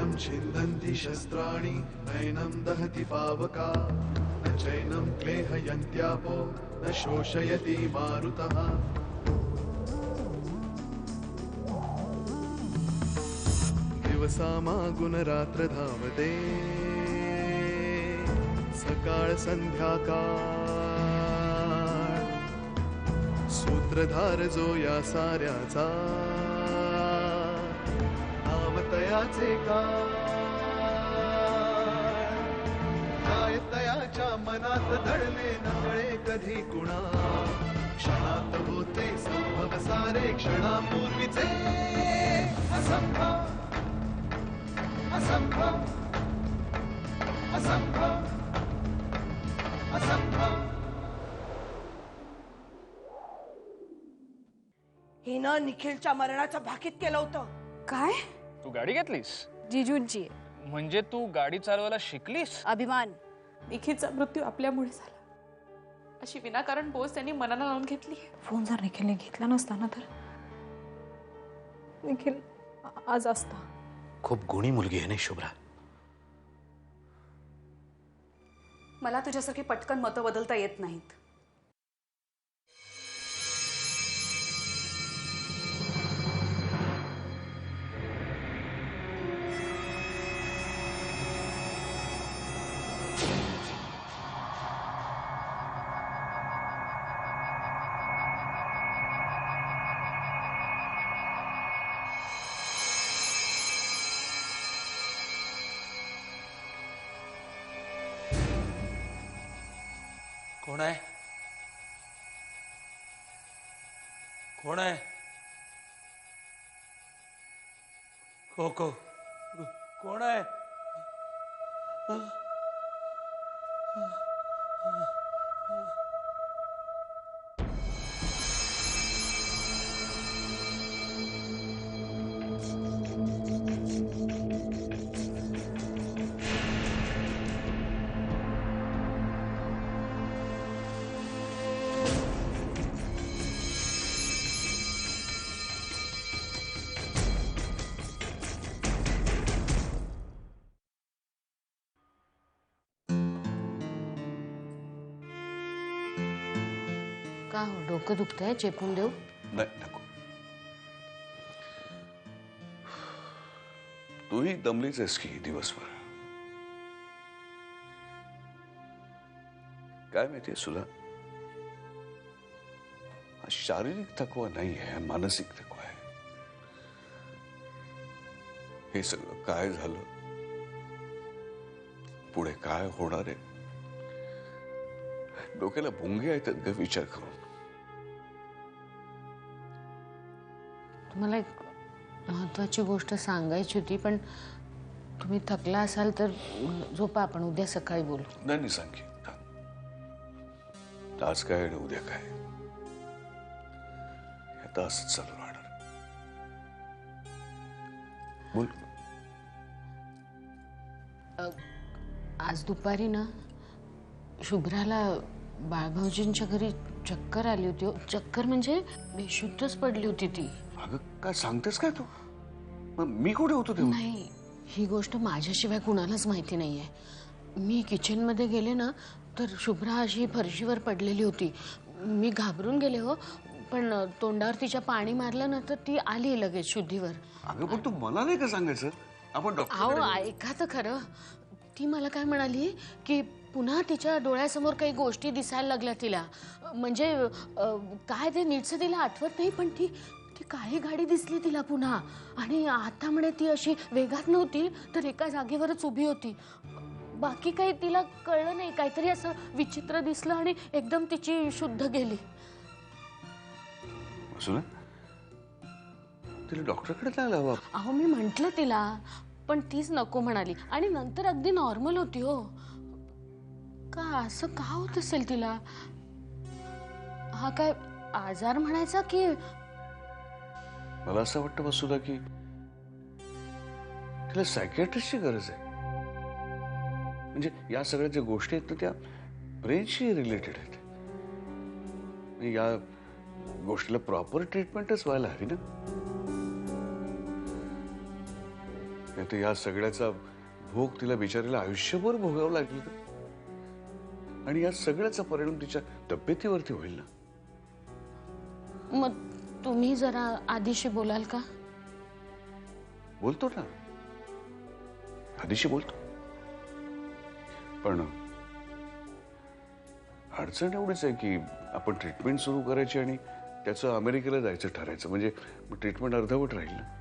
नैनं छिन्दन्ति शस्त्राणि नैनं दहति पावका न चैनं क्लेहयन्त्यापो न शोषयति मारुतः दिवसामागुणरात्र धावते सकाळ संध्याकाळ सूत्रधार जो या साऱ्याचा नावतयाचे काय तयाच्या मनात दडले नकळे कधी कुणा क्षणात होते संभव सारे क्षणापूर्वीचे असंभव असंभव असंभव असंभव हिनं निखिलच्या मरणाचं भाकीत केलं होतं. काय? तू गाडी घेतलीस? जिजूंची. म्हणजे तू गाडी चालवायला शिकलीस? अभिमान. निखिलचा मृत्यू आपल्यामुळे झाला अशी विनाकारण बोस त्यांनी मनाला लावून घेतली. फोन जर निखिलने घेतला नसता ना तर निखिल आज असता. खूप गुणी मुलगी आहे नाही शुभ्रा? मला तुझ्यासारखी पटकन मतं बदलता येत नाहीत. कोण आहे? कोण आहे? को को कोण आहे? का हो डोकं दुखतंय? चेपून देऊ? नाही नको. तूही दमलीच आहेस की दिवसभर. काय माहितीये सुद्धा, हा शारीरिक थकवा नाही आहे, मानसिक थकवा आहे. हे सगळं काय झालं, पुढे काय होणार आहे, डोक्याला भुंगे आहेत का विचार करून. तुम्हाला एक महत्वाची गोष्ट सांगायची होती पण तुम्ही थकला असाल तर झोपा, आपण उद्या सकाळी बोलू. नाही सांग की. आज काय आणि उद्या काय, आता असंच चालू राहणार. बोल. आज दुपारी ना शुभ्राला बाळभाऊजींच्या घरी चक्कर आली होती. चक्कर म्हणजे बेशुद्धच पडली होती ती. अगं काय सांगतेस काय तू? मग मी कुठे होतो तेव्हा? नाही, ही गोष्ट माझ्याशिवाय कुणालाच माहिती नाहीये. मी किचनमध्ये गेले ना तर शुभ्रा अशी फरशीवर पडलेली होती. मी घाबरून गेले हो, पण तोंडावर तिच्या पाणी मारलं ना तर ती आली लगेच शुद्धीवर. अगं पण तू मला नाही का सांगायचं? आपण अहो ऐका तर खरं. ती मला काय म्हणाली की पुन्हा तिच्या डोळ्यासमोर काही गोष्टी दिसायला लागल्या तिला. म्हणजे काय ते नीटसं तिला आठवत नाही पण ती काळी गाडी दिसली तिला पुन्हा. आणि आता म्हणे ती अशी वेगात नव्हती तर एका जागेवरच उभी होती. बाकी काही तिला कळलं नाही, काहीतरी असं विचित्र दिसलं आणि एकदम तिची शुद्ध गेली. तिला डॉक्टरकडे जायला हवं. अहो मी म्हंटल तिला पण तीच नको म्हणाली आणि नंतर अगदी नॉर्मल होती हो. का असं का होत असेल तिला? हा काय आजार म्हणायचा की? मला असं वाटतं वसुधा की तिला सायकियाट्रिस्टची गरज आहे. म्हणजे या सगळ्या ज्या गोष्टी आहेत ना त्या ब्रेनशी रिलेटेड आहेत. या गोष्टीला प्रॉपर ट्रीटमेंटच व्हायला हवी ना. नाही तर या सगळ्याचा भोग तिला बिचारीला आयुष्यभर भोगावं लागेल का? आणि या सगळ्याचा परिणाम तिच्या तब्येतीवरती होईल ना. मग तुम्ही जरा आधीशी बोलाल का? बोलतो ना, आधीशी बोलतो. पण अडचण एवढीच आहे की आपण ट्रीटमेंट सुरू करायची आणि त्याचं अमेरिकेला जायचं ठरायचं, म्हणजे ट्रीटमेंट अर्धवट राहील ना.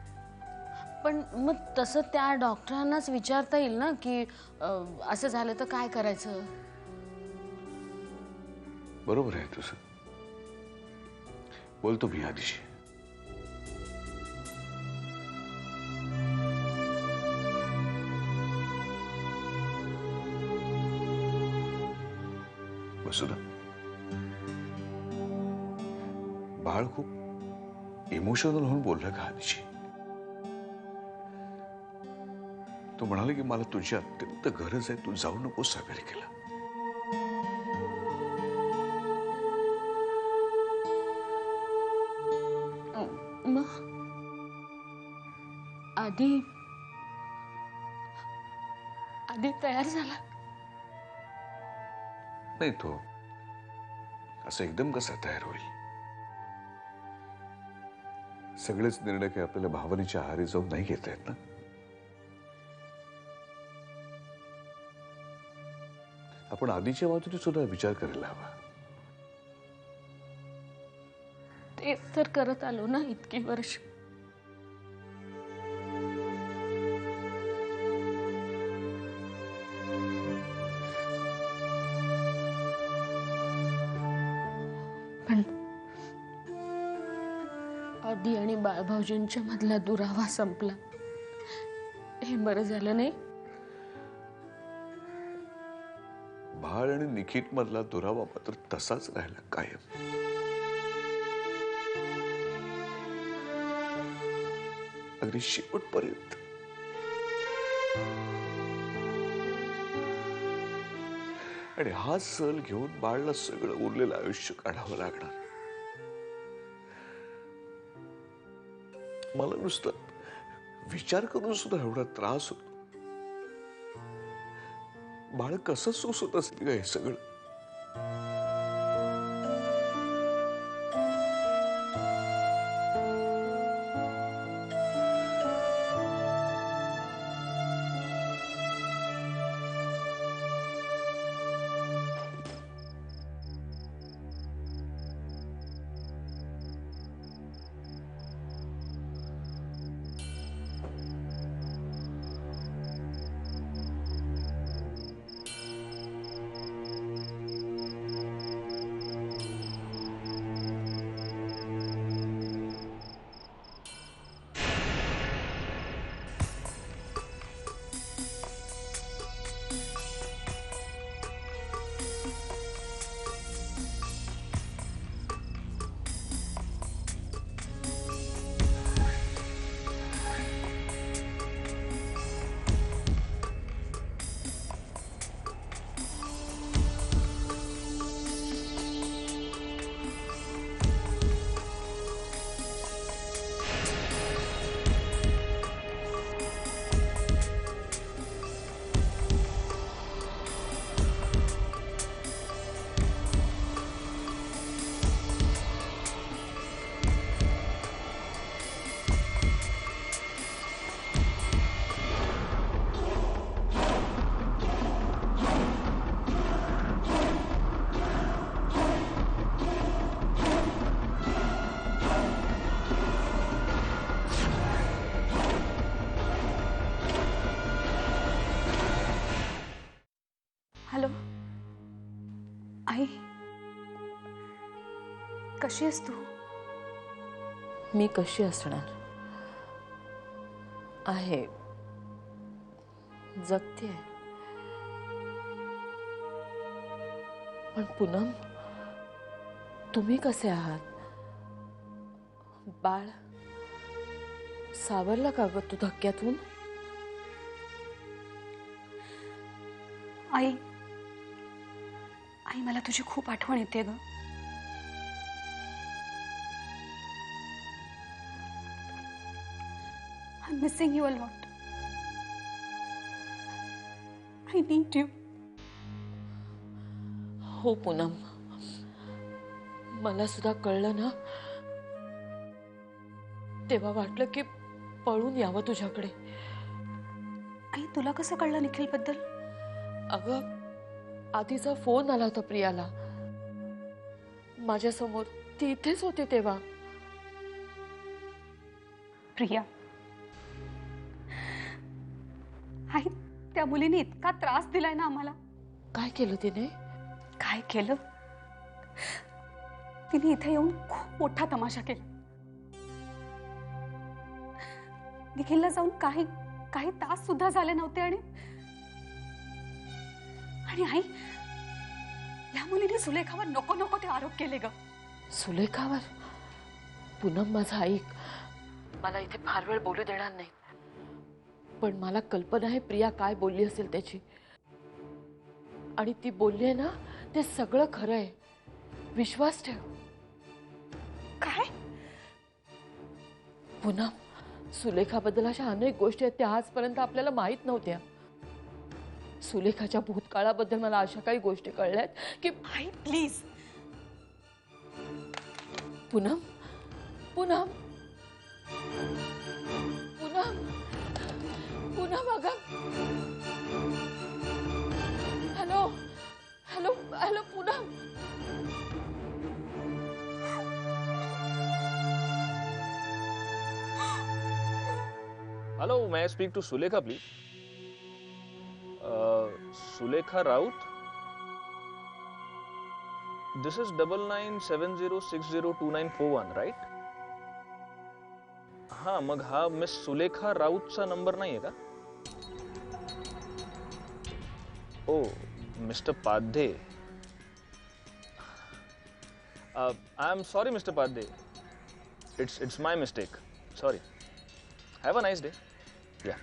पण मग तसं त्या डॉक्टरांनाच विचारता येईल ना की असं झालं तर काय करायचं. बरोबर आहे तुझं. बोलतो मी आधीशी. वसुधा, बाळ खूप इमोशनल होऊन बोललं का आधीशी? तो म्हणाला की मला तुझी अत्यंत गरज आहे, तू जाऊ नकोस अमेरिकेला. मग आधी तयार झाला नाही. तो असं एकदम कसा तयार होईल? सगळेच निर्णय काही आपल्याला भावनेच्या आहारी जाऊन नाही घेता येत ना. आपण आधीच्या बाजूने सुद्धा विचार करायला हवा. तेच तर करत आलो ना इतकी वर्ष. पण आधी आणि बाळभाऊजींच्या मधला दुरावा संपला हे बरं झालं नाही. बाळ आणि निखित मधला दुरावा मात्र तसाच राहिला कायम. अगदी शेवटपर्यंत. आणि हा सल घेऊन बाळला सगळं उरलेलं आयुष्य काढावं लागणार. मला नुसतं विचार करून सुद्धा एवढा त्रास होतो. बाळ कसं सोसत असेल का हे सगळं? हॅलो आई, कशी आहेस तू? मी कशी असणार आहे, जगते. पण पूनम, तुम्ही कसे आहात? बाळ सावरला का ग तू धक्क्यातून? आई आई मला तुझी खूप आठवण येते ग. I'm missing you a lot. I need you. हो पूनम, मला सुद्धा कळलं ना तेव्हा वाटलं की पळून यावं तुझ्याकडे. आई तुला कसं कळलं निखिल बद्दल? अगं आधीचा फोन आला होता प्रियाला माझ्या समोर, ती इथेच होती तेव्हा. प्रिया, आई त्या मुलीने इतका त्रास दिलाय ना आम्हाला. काय केलं तिने? काय केलं? तिने इथे येऊन खूप मोठा तमाशा केला. निखिलला जाऊन काही तास सुद्धा झाले नव्हते आणि आई या मुलीने सुलेखावर नको नको ते आरोप केले ग. सुलेखावर? पूनम माझा ऐक, मला इथे फार वेळ बोलू देणार नाही, पण मला कल्पना आहे प्रिया काय बोलली असेल त्याची. आणि ती बोलली आहे ना ते सगळं खरं आहे, विश्वास ठेव. काय? पूनम, सुलेखाबद्दल अशा अनेक गोष्टी आहेत त्या आजपर्यंत आपल्याला माहित नव्हत्या. सुलेखाच्या भूतकाळाबद्दल मला अशा काही गोष्टी कळल्यात की आई प्लीज. पूनम, पूनम, पूनम, पूनम अगं. Hello hello hello Poonam. Hello, may I speak to Sulekha, please? Sulekha Raut? This is 9970602941, right? हाँ, मग हा मिस सुलेखा राऊतचा नंबर नाहीये का? Oh, mister Padhye. I am sorry, Mr. Padde. It's my mistake. Sorry. Have a nice day. Yeah.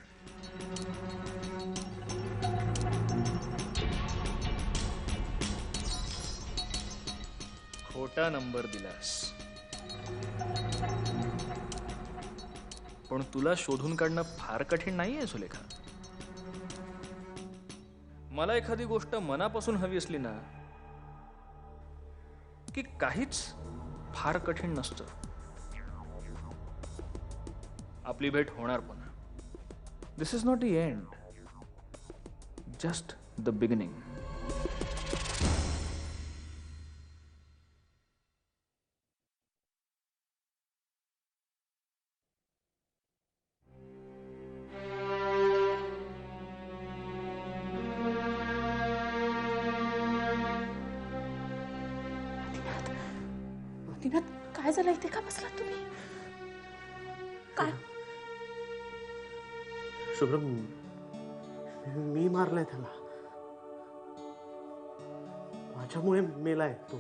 खोटा number दिलास, पण तुला शोधून काढणं फार कठीण नाहीये सुलेखा. मला एखादी गोष्ट मनापासून हवी असली ना की काहीच फार कठीण नसतं. आपली भेट होणार पुन्हा. This is not the end, just the beginning. काय झालं इथे का बसलात तुम्ही? काय? शुभ्रम, मी मारलाय त्याला. माझ्यामुळे मेलाय तो.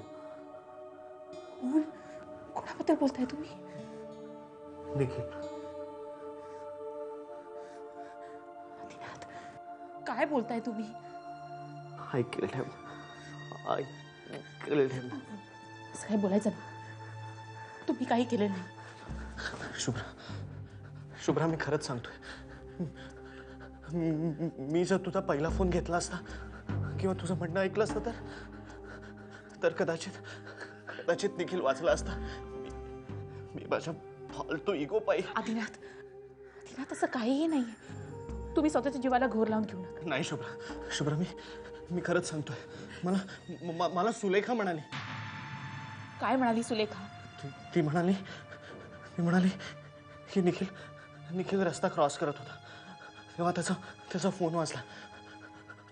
कोणाबद्दल बोलताय तुम्ही? निखिल. काय बोलताय तुम्ही? I killed him. असं काय बोलायचं ना. तुम्ही काही केलं नाही. शुभ्रा, मी खरंच सांगतोय. मी जर तुझा पहिला फोन घेतला असता किंवा तुझं म्हणणं ऐकलं असतं तर कदाचित निखिल वाचला असता. मी माझ्या फालतू इगो पायी. आदिनाथ असं काहीही नाहीये. तुम्ही स्वतःच्या जीवाला घोर लावून घेऊ नका. नाही शुभ्रा, मी खरंच सांगतोय. मला सुलेखा म्हणाली. काय म्हणाली सुलेखा? ती म्हणाली की निखिल रस्ता क्रॉस करत होता तेव्हा त्याचा फोन वाजला.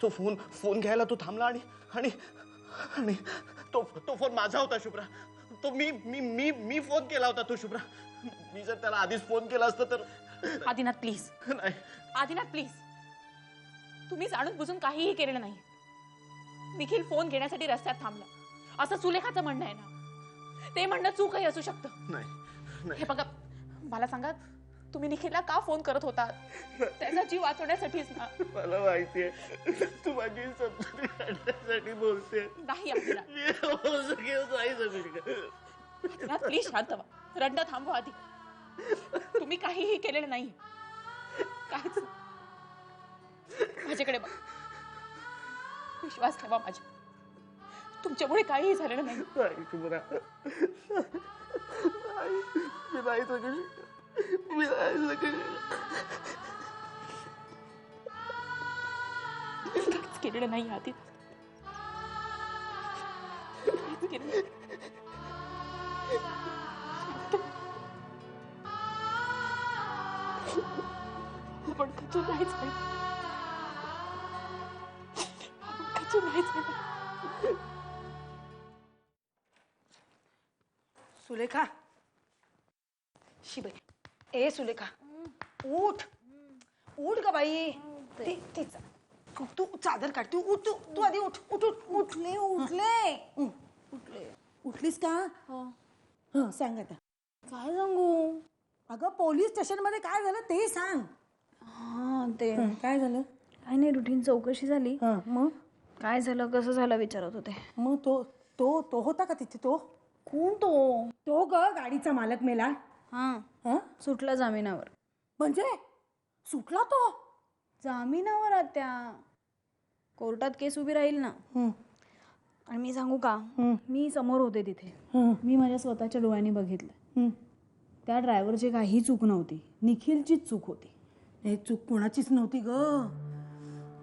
तो फोन घ्यायला तो थांबला आणि तो फोन माझा होता शुभ्रा. तो मी फोन केला होता तो शुभ्रा. मी जर त्याला आधीच फोन केला असता तर. आदिनाथ प्लीज. नाही आदिनाथ प्लीज. तुम्ही जाणून बुजून काहीही केलेलं नाही. निखिल फोन घेण्यासाठी रस्त्यात थांबला असं सुलेखाचं म्हणणं आहे ना. ते म्हणणं चूकही असू शकतं. नाही. हे बघा, मला सांगा तुम्ही निखिलला का फोन करत होता? त्याचा जीव वाचवण्यासाठीच ना. मला माहितीये तू माझी संपत्ती काढण्यासाठी बोलते. नाही आदिनाथ, प्लीज शांत व्हा. रडणं थांबवा आधी. तुम्ही काहीही केलेलं नाही. काहीच. माझ्याकडे बघ. विश्वास ठेवा माझ्या, तुमच्यामुळे काहीही झालेलं नाही. नाही शुभ्रा, नाही, मी नाही जगू शकत. मी नाही जगू शकत. काहीच केलेलं नाही आधी, काहीच केलेलं नाही. आपण कचू नाहीच पाहिजे, आपण कचू नाहीच पाहिजे. सुलेखा, शिबाई, ए सुलेखा, उठ उठ ग बाई. तिचा तू चादर काढ, तू उठ, तू आधी उठ उठ उठ. उठले उठले उठले. उठलीस का? हं, सांग आता. काय सांगू? अगं पोलीस स्टेशन मध्ये काय झालं ते सांग. हा ते काय झालं? काय नाही, रुटीन चौकशी झाली. मग काय झालं कसं झालं विचारत होते. मग तो तो तो होता का तिथे? तो कोण तो? तो ग गाडीचा मालक मेला. हा सुटला जामिनावर. म्हणजे सुटला तो? जामिनावर आत्या, कोर्टात केस उभी राहील ना. आणि मी सांगू का, मी समोर होते तिथे. मी माझ्या स्वतःच्या डोळ्यांनी बघितलं. त्या ड्रायव्हरची काही चूक नव्हती, निखिलचीच चूक होती. हे चूक कोणाचीच नव्हती ग,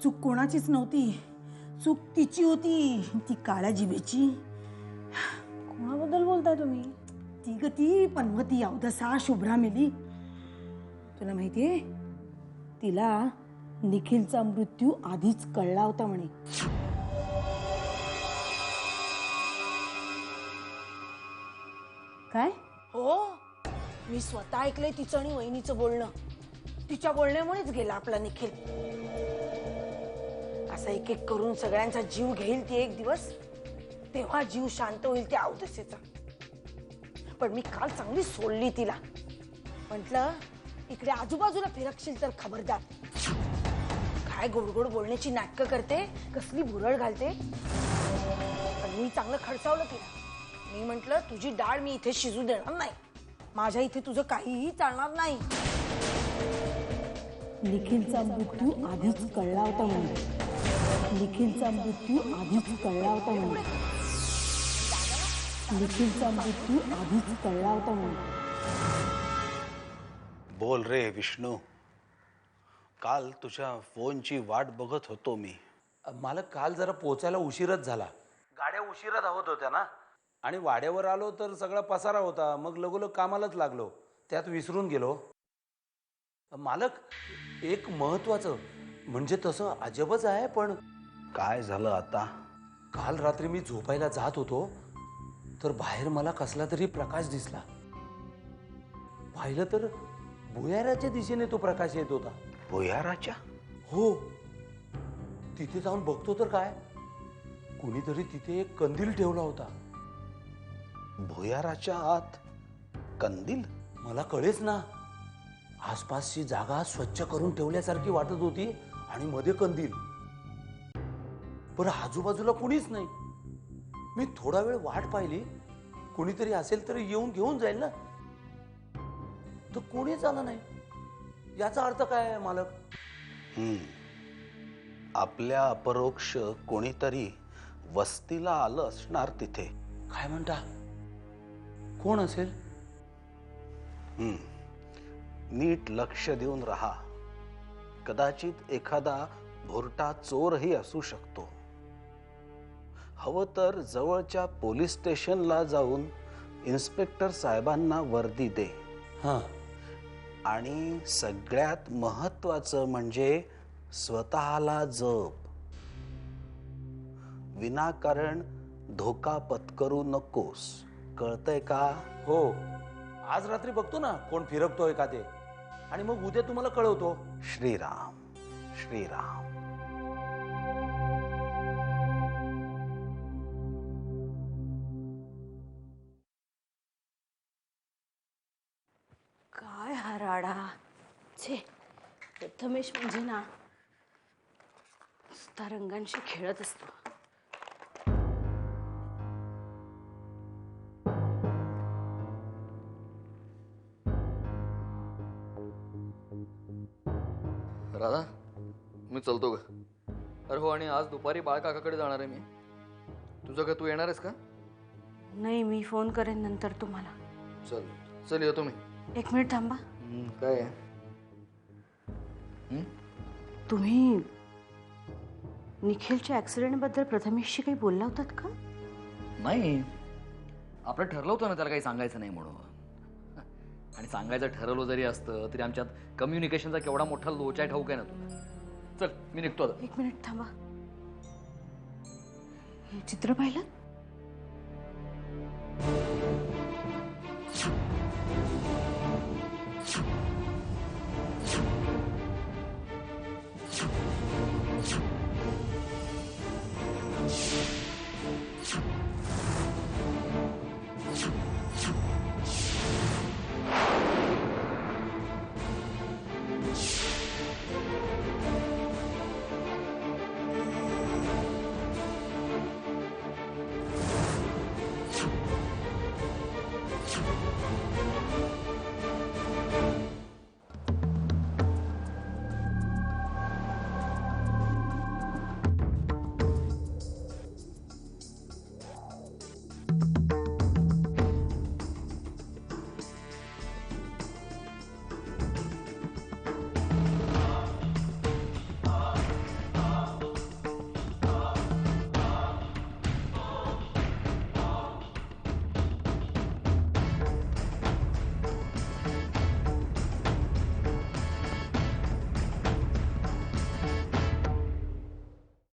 चूक कोणाचीच नव्हती. चूक तिची होती, ती काळ्या जिभेची. कोणाबद्दल बोलताय तुम्ही? ती ग ती पनवती अवदसा शुभ्रा मेली. तुला माहितीये, तिला निखिलचा मृत्यू आधीच कळला होता म्हणे. काय? हो, मी स्वतः ऐकलंय तिचं आणि वहिनीचं बोलणं. तिच्या बोलण्यामुळेच गेला आपला निखिल. असं एक एक करून सगळ्यांचा जीव घेईल ती एक दिवस, तेव्हा जीव शांत होईल त्या अवदसेचा. पण मी काल चांगली सोडली तिला. म्हटलं इकडे आजूबाजूला फिरकशील तर खबरदार. काय गोडगोड बोलण्याची नाटकं करते, कसली भुरळ घालते. पण मी चांगलं खडसावलं तिला. मी म्हंटल तुझी डाळ मी इथे शिजू देणार नाही, माझ्या इथे तुझं काहीही चालणार नाही. निखिलचा मृत्यू आधीच कळला होता म्हणे. निखिलचा मृत्यू आधीच कळला होता म्हणे. निखिलचा मृत्यू आधीच कळला होता म्हणे. बोल रे विष्णू, काल तुझ्या फोनची वाट बघत होतो मी. मला काल जरा पोचायला उशीरच झाला. गाड्या उशिरा धावत होत्या ना, आणि वाड्यावर आलो तर सगळा पसारा होता. मग लगोलग कामालाच लागलो, त्यात विसरून गेलो. मालक, एक महत्वाचं, म्हणजे तसं अजबच आहे, पण काय झालं आता? काल रात्री मी झोपायला जात होतो तर बाहेर मला कसला तरी प्रकाश दिसला. पाहिलं तर भुयाराच्या दिशेने तो प्रकाश येत होता. भुयाराच्या? हो. तिथे जाऊन बघतो तर काय, कुणीतरी तिथे एक कंदील ठेवला होता. भुयाराच्या आत कंदील? मला कळेच ना. आसपासची जागा स्वच्छ करून ठेवल्यासारखी वाटत होती आणि मध्ये कंदील. पण आजूबाजूला कुणीच नाही. मी थोडा वेळ वाट पाहिली, कुणीतरी असेल तर येऊन घेऊन जाईल ना. तर कोणीच आलं नाही. याचा अर्थ काय आहे मालक? आपल्या अपरोक्ष कोणीतरी वस्तीला आलं असणार तिथे. काय म्हणता? कोण असेल? नीट लक्ष देऊन राहा. कदाचित एखादा भुरटा चोरही असू शकतो. हवं तर जवळच्या पोलीस स्टेशनला जाऊन इन्स्पेक्टर साहेबांना वर्दी दे. आणि सगळ्यात महत्वाचं म्हणजे स्वतःला जप. विनाकारण धोका पत्करू नकोस. कळतंय का? हो. आज रात्री बघतो ना कोण फिरकतोय का ते, आणि मग उद्या तुम्हाला कळवतो. श्रीराम श्रीराम. काय हा राडा. छे, प्रथमेश म्हणजे ना नुसता रंगांशी खेळत असतो. राधा, मी चलतो ग. अरे हो, आणि आज दुपारी बाळकाकाकडे जाणार आहे मी. तुझं काय, तू येणार आहेस का? नाही, मी फोन करेन नंतर तुम्हाला. चल चल, येतो मी. एक मिनिट थांबा. काय आहे? तुम्ही निखिलच्या ऍक्सिडेंट बद्दल प्रथमेशशी काही बोलला होतात का? नाही, आपलं ठरलं होतं ना त्याला काही सांगायचं नाही म्हणून. आणि सांगायचं ठरवलं जरी असतं तरी आमच्यात कम्युनिकेशनचा केवढा मोठा लोचा आहे ठाऊक आहे ना तुला. चल मी निघतो आता. एक मिनिट थांबा. हे चित्र पाहिलं?